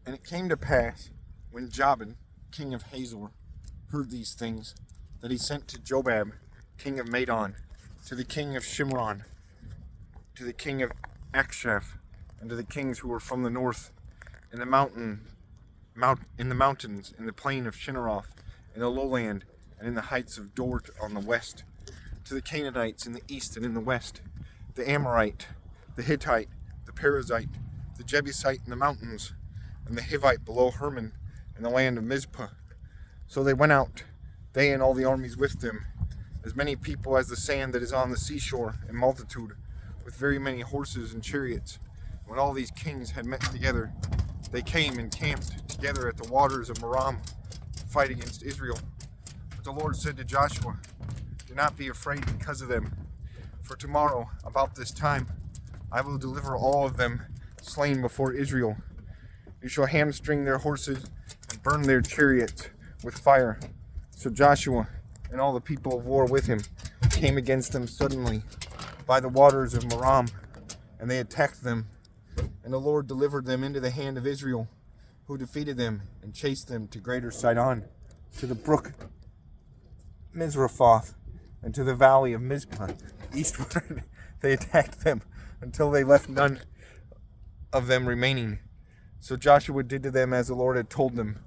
And it came to pass, when Jabin, king of Hazor, heard these things, that he sent to Jobab, king of Madon, to the king of Shimron, to the king of Akshaph, and to the kings who were from the north, in the mountains, in the plain of Shinneroth, in the lowland, and in the heights of Dort on the west, to the Canaanites in the east and in the west, the Amorite, the Hittite, the Perizzite, the Jebusite in the mountains, and the Hivite below Hermon, in the land of Mizpah. So they went out, they and all the armies with them, as many people as the sand that is on the seashore in multitude, with very many horses and chariots. When all these kings had met together, they came and camped together at the waters of Merom to fight against Israel. But the Lord said to Joshua, "Do not be afraid because of them, for tomorrow, about this time, I will deliver all of them slain before Israel. You shall hamstring their horses and burn their chariots with fire." So Joshua and all the people of war with him came against them suddenly by the waters of Merom, and they attacked them. And the Lord delivered them into the hand of Israel, who defeated them and chased them to greater Sidon, to the brook Mizraphoth, and to the valley of Mizpah. Eastward they attacked them until they left none of them remaining. So Joshua did to them as the Lord had told him.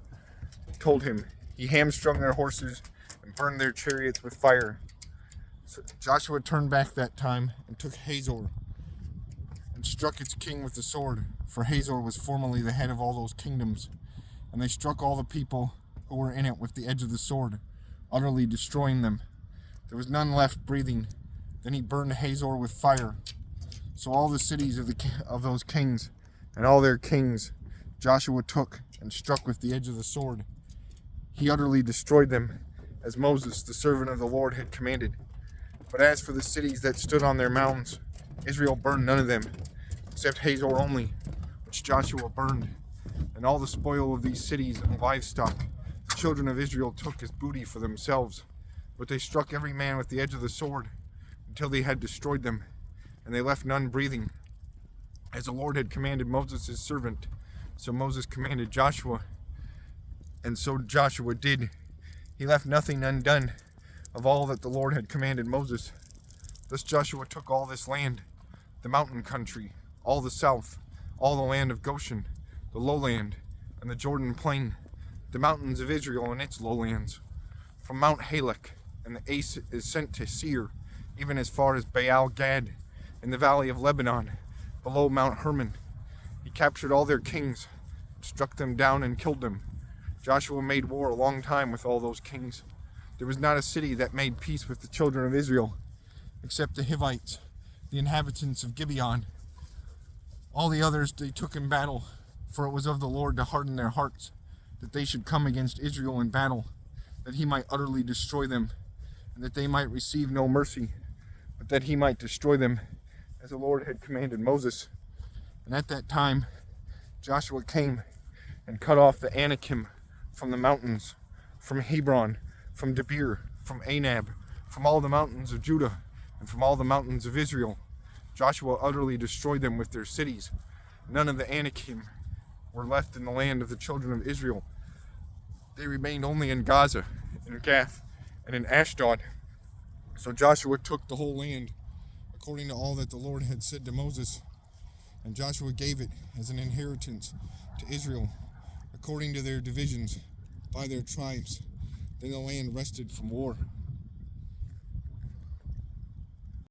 He hamstrung their horses and burned their chariots with fire. So Joshua turned back that time and took Hazor and struck its king with the sword, for Hazor was formerly the head of all those kingdoms. And they struck all the people who were in it with the edge of the sword, utterly destroying them. There was none left breathing. Then he burned Hazor with fire. So all the cities of those kings and all their kings Joshua took and struck with the edge of the sword. He utterly destroyed them, as Moses, the servant of the Lord, had commanded. But as for the cities that stood on their mountains, Israel burned none of them, except Hazor only, which Joshua burned. And all the spoil of these cities and livestock the children of Israel took as booty for themselves. But they struck every man with the edge of the sword until they had destroyed them, and they left none breathing. As the Lord had commanded Moses his servant, so Moses commanded Joshua, and so Joshua did. He left nothing undone of all that the Lord had commanded Moses. Thus Joshua took all this land, the mountain country, all the south, all the land of Goshen, the lowland, and the Jordan plain, the mountains of Israel and its lowlands, from Mount Halak and the ascent to Seir, even as far as Baal Gad, in the valley of Lebanon, below Mount Hermon. He captured all their kings, struck them down and killed them. Joshua made war a long time with all those kings. There was not a city that made peace with the children of Israel, except the Hivites, the inhabitants of Gibeon. All the others they took in battle, for it was of the Lord to harden their hearts, that they should come against Israel in battle, that he might utterly destroy them, and that they might receive no mercy, but that he might destroy them, as the Lord had commanded Moses. And at that time Joshua came and cut off the Anakim from the mountains, from Hebron, from Debir, from Anab, from all the mountains of Judah, and from all the mountains of Israel. Joshua utterly destroyed them with their cities. None of the Anakim were left in the land of the children of Israel. They remained only in Gaza, in Gath, and in Ashdod. So Joshua took the whole land, according to all that the Lord had said to Moses. And Joshua gave it as an inheritance to Israel, according to their divisions, by their tribes. Then the land rested from war.